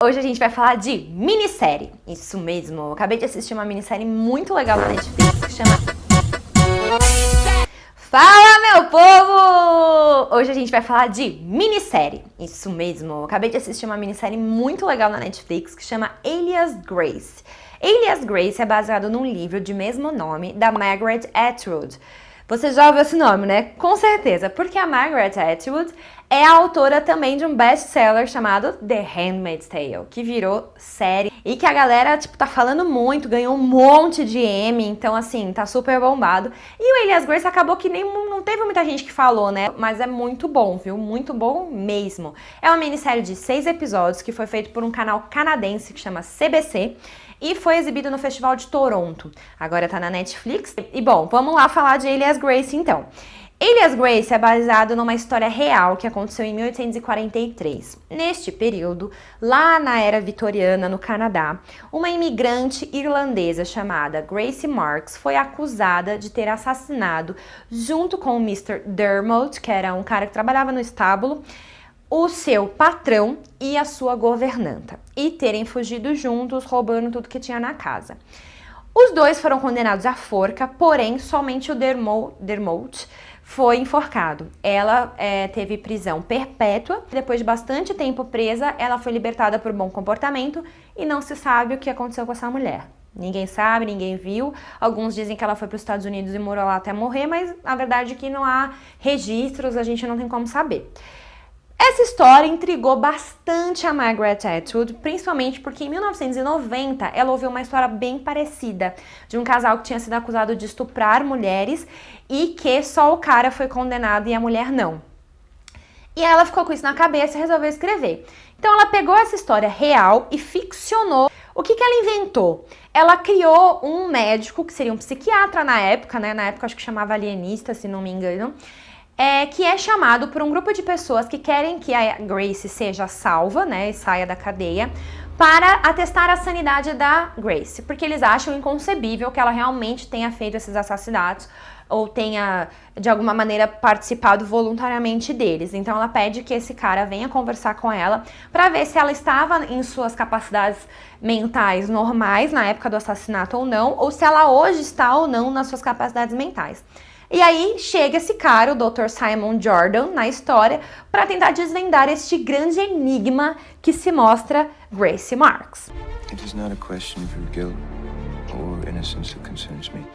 Hoje a gente vai falar de minissérie. Isso mesmo, eu acabei de assistir uma minissérie muito legal da Netflix que chama... Fala, meu povo! Hoje a gente vai falar de minissérie. Isso mesmo, eu acabei de assistir uma minissérie muito legal na Netflix que chama Alias Grace. Alias Grace é baseado num livro de mesmo nome da Margaret Atwood. Você já ouviu esse nome, né? Com certeza, porque a Margaret Atwood é a autora também de um best-seller chamado The Handmaid's Tale, que virou série e que a galera, tá falando muito, ganhou um monte de Emmy, então, assim, tá super bombado. E o Alias Grace acabou que não teve muita gente que falou, né? Mas é muito bom, viu? Muito bom mesmo. É uma minissérie de 6 episódios que foi feito por um canal canadense que chama CBC, e foi exibido no Festival de Toronto. Agora tá na Netflix. E bom, vamos lá falar de Alias Grace então. Alias Grace é baseado numa história real que aconteceu em 1843. Neste período, lá na era vitoriana, no Canadá, uma imigrante irlandesa chamada Grace Marks foi acusada de ter assassinado, junto com o Mr. Dermot, que era um cara que trabalhava no estábulo, o seu patrão e a sua governanta, e terem fugido juntos, roubando tudo que tinha na casa. Os dois foram condenados à forca, porém, somente o Dermot foi enforcado. Ela teve prisão perpétua. Depois de bastante tempo presa, ela foi libertada por bom comportamento e não se sabe o que aconteceu com essa mulher. Ninguém sabe, ninguém viu. Alguns dizem que ela foi para os Estados Unidos e morou lá até morrer, mas a verdade é que não há registros, a gente não tem como saber. Essa história intrigou bastante a Margaret Atwood, principalmente porque em 1990 ela ouviu uma história bem parecida de um casal que tinha sido acusado de estuprar mulheres e que só o cara foi condenado e a mulher não. E ela ficou com isso na cabeça e resolveu escrever. Então ela pegou essa história real e ficcionou. O que ela inventou? Ela criou um médico, que seria um psiquiatra na época, né? Na época acho que chamava alienista, se não me engano. Que é chamado por um grupo de pessoas que querem que a Grace seja salva, né, e saia da cadeia, para atestar a sanidade da Grace, porque eles acham inconcebível que ela realmente tenha feito esses assassinatos ou tenha, de alguma maneira, participado voluntariamente deles. Então ela pede que esse cara venha conversar com ela para ver se ela estava em suas capacidades mentais normais na época do assassinato ou não, ou se ela hoje está ou não nas suas capacidades mentais. E aí chega esse cara, o Dr. Simon Jordan, na história, para tentar desvendar este grande enigma que se mostra Grace Marks. It is not a question of your guilt or innocence that concerns me.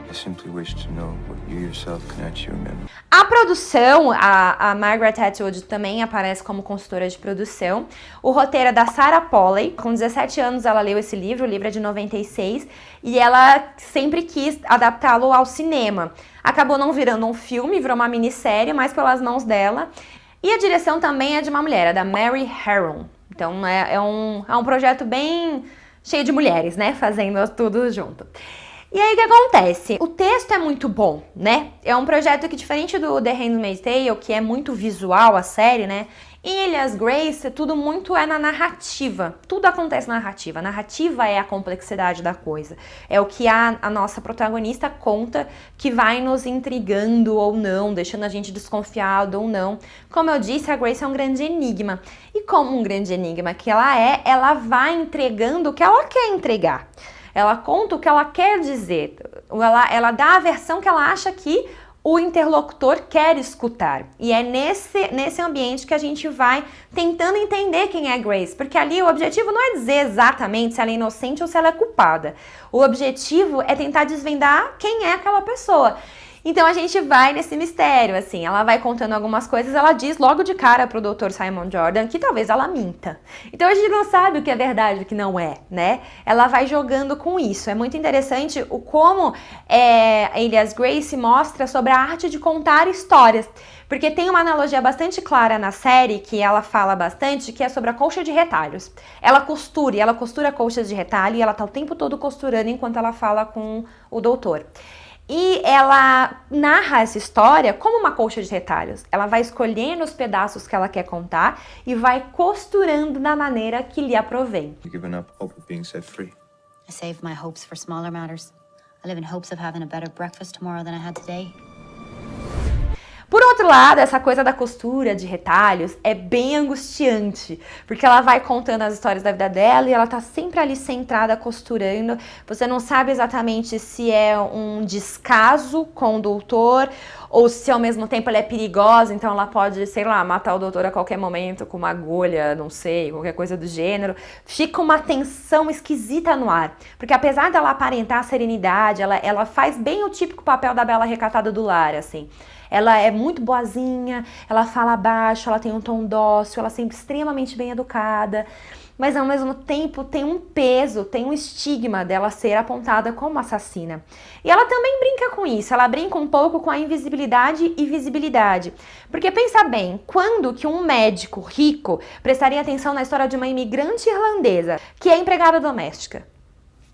I simply wish to know what you yourself can actually remember. A produção, a Margaret Atwood também aparece como consultora de produção. O roteiro é da Sarah Polley. Com 17 anos ela leu esse livro, o livro é de 96, e ela sempre quis adaptá-lo ao cinema. Acabou não virando um filme, virou uma minissérie, mas pelas mãos dela. E a direção também é de uma mulher, é da Mary Harron. Então é um projeto bem cheio de mulheres, né, fazendo tudo junto. E aí o que acontece? O texto é muito bom, né? É um projeto que, diferente do The Handmaid's Tale, que é muito visual a série, né? Em Alias Grace, tudo muito é na narrativa. Tudo acontece na narrativa. A narrativa é a complexidade da coisa. É o que a nossa protagonista conta, que vai nos intrigando ou não, deixando a gente desconfiado ou não. Como eu disse, a Grace é um grande enigma. E como um grande enigma que ela vai entregando o que ela quer entregar. Ela conta o que ela quer dizer, ela dá a versão que ela acha que o interlocutor quer escutar. E é nesse ambiente que a gente vai tentando entender quem é Grace, porque ali o objetivo não é dizer exatamente se ela é inocente ou se ela é culpada. O objetivo é tentar desvendar quem é aquela pessoa. Então a gente vai nesse mistério, assim, ela vai contando algumas coisas, ela diz logo de cara pro Dr. Simon Jordan que talvez ela minta. Então a gente não sabe o que é verdade e o que não é, né? Ela vai jogando com isso. É muito interessante o como Alias Grace mostra sobre a arte de contar histórias. Porque tem uma analogia bastante clara na série, que ela fala bastante, que é sobre a colcha de retalhos. Ela costura colchas de retalho e ela tá o tempo todo costurando enquanto ela fala com o doutor. E ela narra essa história como uma colcha de retalhos. Ela vai escolhendo os pedaços que ela quer contar e vai costurando da maneira que lhe aprovém. You've given up hope of being set free. I save my hopes for smaller matters. I live in hopes of having a better breakfast tomorrow than I had today. Por outro lado, essa coisa da costura, de retalhos, é bem angustiante, porque ela vai contando as histórias da vida dela e ela tá sempre ali centrada costurando. Você não sabe exatamente se é um descaso com o doutor ou se ao mesmo tempo ela é perigosa, então ela pode, sei lá, matar o doutor a qualquer momento com uma agulha, não sei, qualquer coisa do gênero. Fica uma tensão esquisita no ar, porque apesar dela aparentar serenidade, ela faz bem o típico papel da bela recatada do lar, assim. Ela é muito boazinha, ela fala baixo, ela tem um tom dócil, ela é sempre extremamente bem educada, mas ao mesmo tempo tem um peso, tem um estigma dela ser apontada como assassina. E ela também brinca com isso, ela brinca um pouco com a invisibilidade e visibilidade. Porque pensa bem, quando que um médico rico prestaria atenção na história de uma imigrante irlandesa que é empregada doméstica?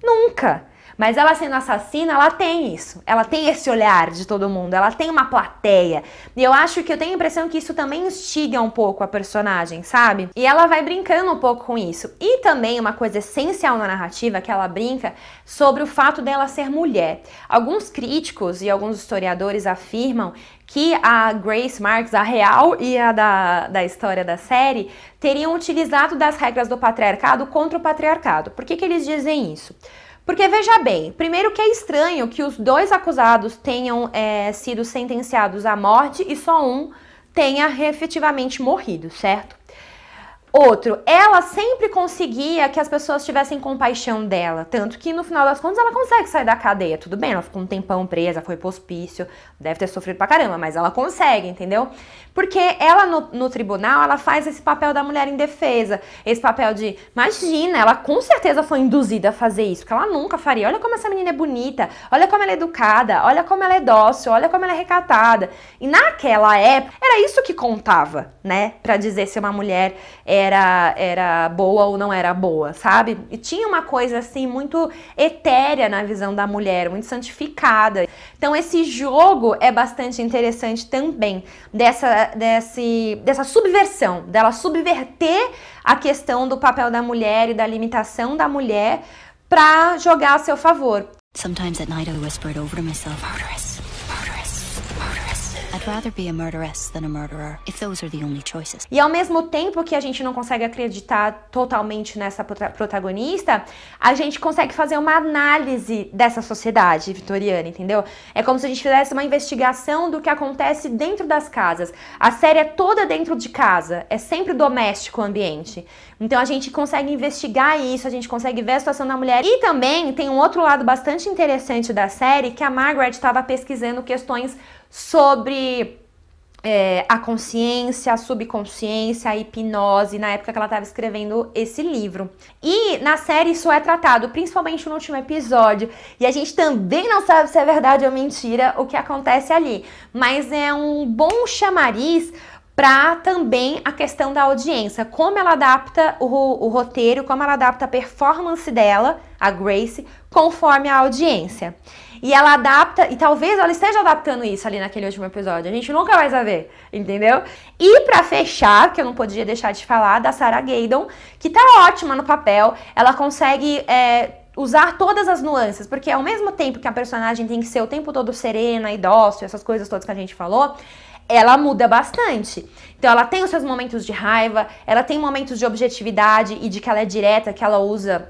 Nunca! Mas ela sendo assassina, ela tem isso. Ela tem esse olhar de todo mundo. Ela tem uma plateia. E eu acho que eu tenho a impressão que isso também instiga um pouco a personagem, sabe? E ela vai brincando um pouco com isso. E também uma coisa essencial na narrativa que ela brinca sobre o fato dela ser mulher. Alguns críticos e alguns historiadores afirmam que a Grace Marks, a real e a da história da série, teriam utilizado das regras do patriarcado contra o patriarcado. Por que eles dizem isso? Porque, veja bem, primeiro que é estranho que os dois acusados tenham sido sentenciados à morte e só um tenha efetivamente morrido, certo? Outro, ela sempre conseguia que as pessoas tivessem compaixão dela, tanto que no final das contas ela consegue sair da cadeia, tudo bem, ela ficou um tempão presa, foi pro hospício, deve ter sofrido pra caramba, mas ela consegue, entendeu? Porque ela no tribunal, ela faz esse papel da mulher indefesa, esse papel de, imagina, ela com certeza foi induzida a fazer isso, porque ela nunca faria, olha como essa menina é bonita, olha como ela é educada, olha como ela é dócil, olha como ela é recatada, e naquela época, era isso que contava, né, pra dizer se uma mulher era boa ou não era boa, sabe? E tinha uma coisa assim muito etérea na visão da mulher, muito santificada. Então esse jogo é bastante interessante também, dessa subversão, dela subverter a questão do papel da mulher e da limitação da mulher para jogar a seu favor. Sometimes at night I whisper it over to myself. Murderess, murderess, murderess. I'd rather be a murderess than a murderer, if those are the only choices. E ao mesmo tempo que a gente não consegue acreditar totalmente nessa protagonista, a gente consegue fazer uma análise dessa sociedade vitoriana, entendeu? É como se a gente fizesse uma investigação do que acontece dentro das casas. A série é toda dentro de casa, é sempre doméstico o ambiente. Então a gente consegue investigar isso, a gente consegue ver a situação da mulher. E também tem um outro lado bastante interessante da série, que a Margaret estava pesquisando questões sobre a consciência, a subconsciência, a hipnose, na época que ela estava escrevendo esse livro. E na série isso é tratado, principalmente no último episódio, e a gente também não sabe se é verdade ou mentira o que acontece ali, mas é um bom chamariz para também a questão da audiência, como ela adapta o roteiro, como ela adapta a performance dela, a Grace, conforme a audiência. E ela adapta, e talvez ela esteja adaptando isso ali naquele último episódio, a gente nunca vai saber, entendeu? E pra fechar, que eu não podia deixar de falar, da Sarah Gadon, que tá ótima no papel, ela consegue usar todas as nuances, porque ao mesmo tempo que a personagem tem que ser o tempo todo serena e dócil, essas coisas todas que a gente falou, ela muda bastante. Então ela tem os seus momentos de raiva, ela tem momentos de objetividade e de que ela é direta, que ela usa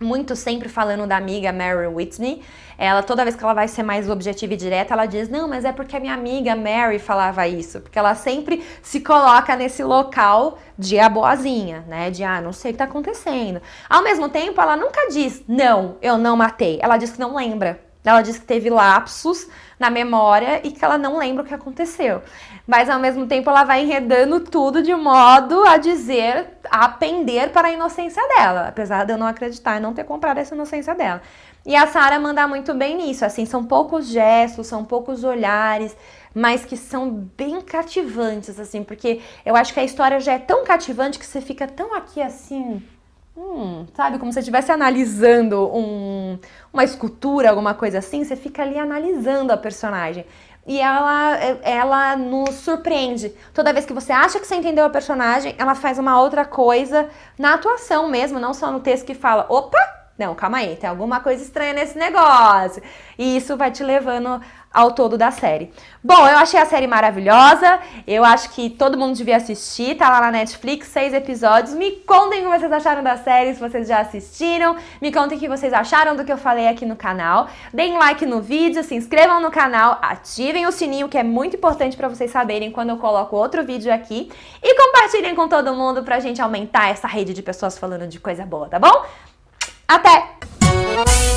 muito sempre falando da amiga Mary Whitney. Ela, toda vez que ela vai ser mais objetiva e direta, ela diz, não, mas é porque a minha amiga Mary falava isso. Porque ela sempre se coloca nesse local de a boazinha, né? De, não sei o que tá acontecendo. Ao mesmo tempo, ela nunca diz, não, eu não matei. Ela diz que não lembra. Ela diz que teve lapsos na memória e que ela não lembra o que aconteceu. Mas, ao mesmo tempo, ela vai enredando tudo de modo a pender para a inocência dela. Apesar de eu não acreditar e não ter comprado essa inocência dela. E a Sarah manda muito bem nisso. Assim, são poucos gestos, são poucos olhares, mas que são bem cativantes, assim. Porque eu acho que a história já é tão cativante que você fica tão aqui, assim... sabe, como se você estivesse analisando uma escultura, alguma coisa assim, você fica ali analisando a personagem. E ela nos surpreende. Toda vez que você acha que você entendeu a personagem, ela faz uma outra coisa na atuação mesmo, não só no texto que fala, opa, Não, calma aí, tem alguma coisa estranha nesse negócio. E isso vai te levando ao todo da série. Bom, eu achei a série maravilhosa, eu acho que todo mundo devia assistir, tá lá na Netflix, 6 episódios. Me contem o que vocês acharam da série, se vocês já assistiram, me contem o que vocês acharam do que eu falei aqui no canal. Deem like no vídeo, se inscrevam no canal, ativem o sininho, que é muito importante pra vocês saberem quando eu coloco outro vídeo aqui. E compartilhem com todo mundo pra gente aumentar essa rede de pessoas falando de coisa boa, tá bom? Até!